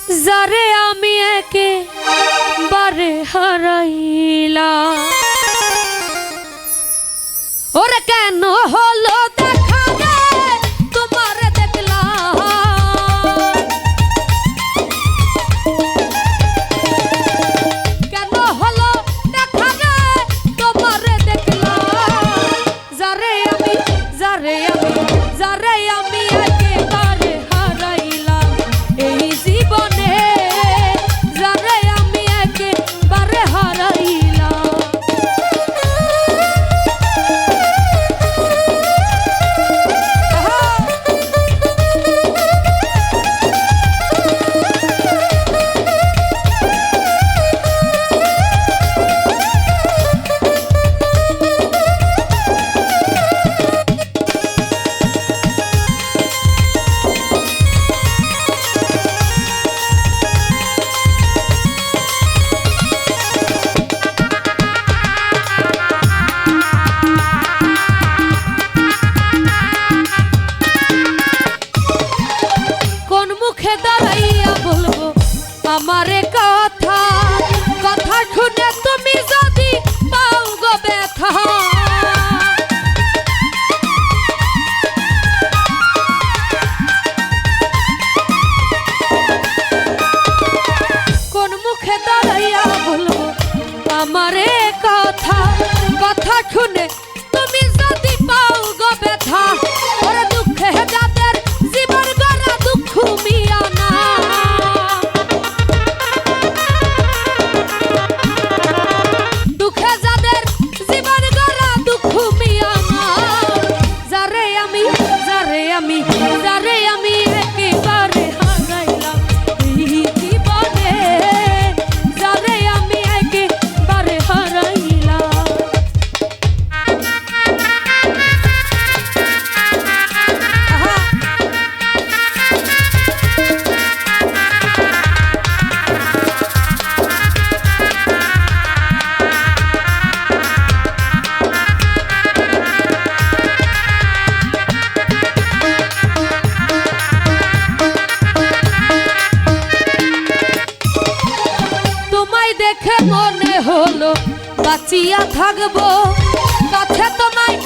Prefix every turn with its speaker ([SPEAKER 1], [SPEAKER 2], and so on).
[SPEAKER 1] যারে আমি একেবারে হারাইলাম, ওরে কেন হলো দেখা রে তোমার দেখলাম, কেন হলো দেখা রে তোমার দেখলাম, যারে আমি একেবারে হারাইলাম এই জীবনে, যারে আমি একেবারে হারাইলাম। মুখে দাঁড়াইয়া বলবো আমারে কথা, কথা শুনে তুমি যদি পাও গো ব্যথা, কোন মুখে দাঁড়াইয়া বলবো আমারে কথা, কথা শুনে তুমি যদি পাও গো ব্যথা, ওরে দুঃখে যাদের জীবন গড়া দুঃখ মিয়া না, দুঃখে যাদের জীবন গড়া দুঃখ মিয়া না, যারে আমি একেবারে হারাইলাম এই জীবনে, যারে আমি একেবারে হারাইলাম। দেখে মনে হলো বাঁচিয়া থাকবো, কাছে তোমায়